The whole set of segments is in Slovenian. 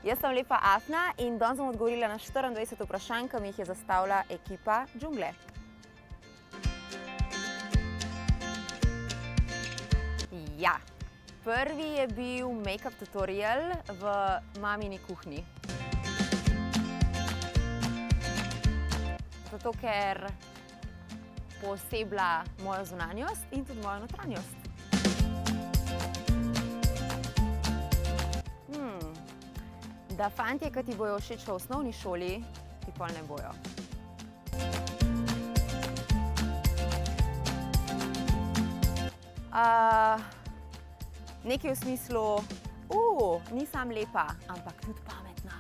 Jaz sem Lepa Afna in danes bom odgovorila na 24 vprašanj, ki mi jih je zastavila ekipa Joonglaa. Ja, prvi je bil make-up tutorial v mamini kuhinji. Zato, ker pooseblja mojo zunanjost in tudi mojo notranjost. Da fantje, ki ti bojo všeč v osnovni šoli, ti pol ne bojo. Nekaj v smislu, nisem lepa, ampak tudi pametna.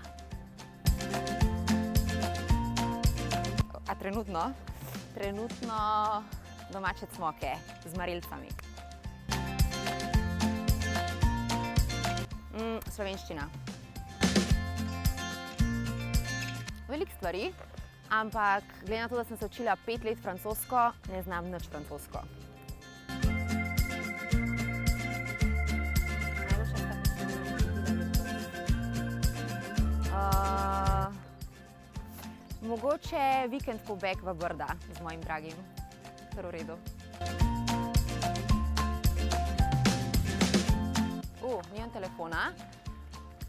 A trenutno? Trenutno domače cmoke z marelcami. Slovenščina. Veliko stvari, ampak glede na to, da sem se učila 5 let francosko, ne znam nič francosko. Mogoče vikend pobeg v Brda z mojim dragim. Kar v redu. Nimam telefona,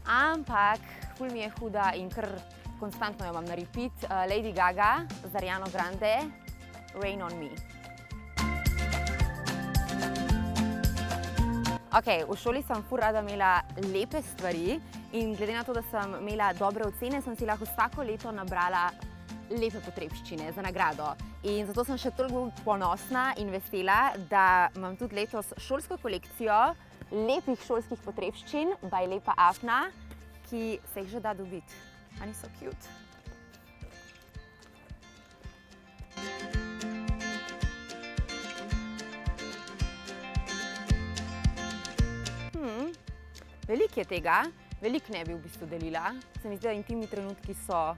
ampak ful mi je huda in kar konstantno jo imam na repeat. Lady Gaga z Ariano Grande, Rain on Me. Ok, v šoli sem ful rada imela lepe stvari in glede na to, da sem imela dobre ocene, sem si lahko vsako leto nabrala lepe potrebščine za nagrado. In zato sem še toliko ponosna in vesela, da imam tudi letos šolsko kolekcijo lepih šolskih potrebščin by Lepa Afna, ki se jih že da dobiti. A niso cute? Veliko je tega, veliko ne bi v bistvu delila. Se mi zdi, da intimni trenutki so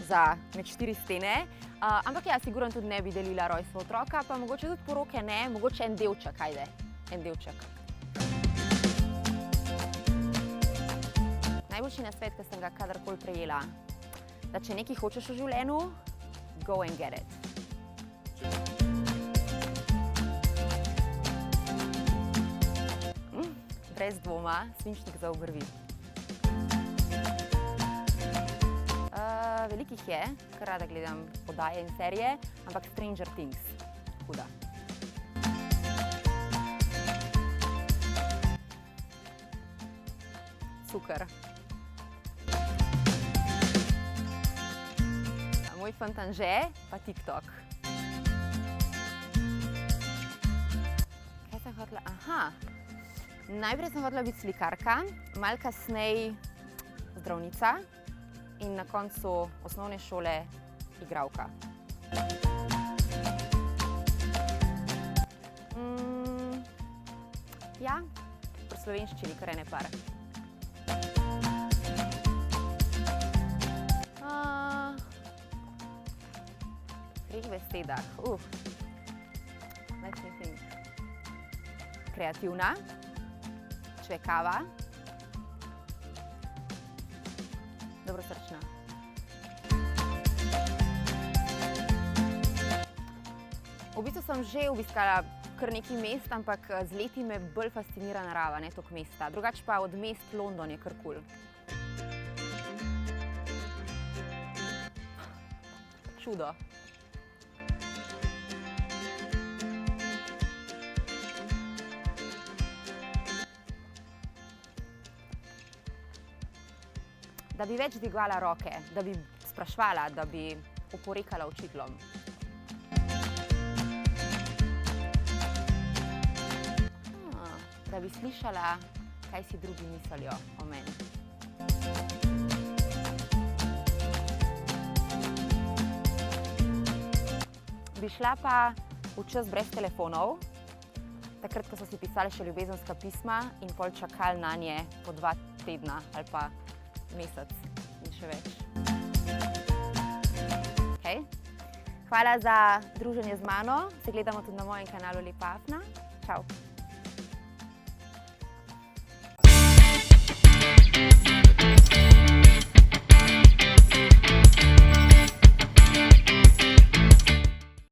za med 4 stene. Ampak ja, sigurno tudi ne bi delila rojstva otroka, pa mogoče tudi poroke ne, mogoče en delček, ajde. En delček. Najboljši nasvet, ki sem ga kadarkoli prejela, da če nekaj hočeš v življenju, go and get it. Brez dvoma, svinčnik za obrvi. Veliko jih je, kar rada gledam oddaje in serije, ampak Stranger Things, huda. Cuker. Moj fantanže pa TikTok. Kaj sem hotela? Aha. Najprej sem hotela biti slikarka, malo kasneje zdravnica in na koncu osnovne šole igralka. Ja, pri slovenščini kar ene par. V 3 besedah. Let's think. Kreativna, čvekava, dobrosrčna. V bistvu sem že obiskala kar nekaj mest, ampak z leti me bolj fascinira narava, ne toliko mesta. Drugače pa od mest London je kar kul. Čudo. Da bi več dvigovala roke, da bi spraševala, da bi oporekala učiteljem. Da bi slišala, kaj si drugi mislijo o meni. Bi šla pa v čas brez telefonov, takrat, ko so si pisali še ljubezenska pisma in pol čakali na nje po 2 tedna ali pa mesec in še več. Hvala za druženje z mano. Se gledamo tudi na mojem kanalu Lepa Afna. Čau!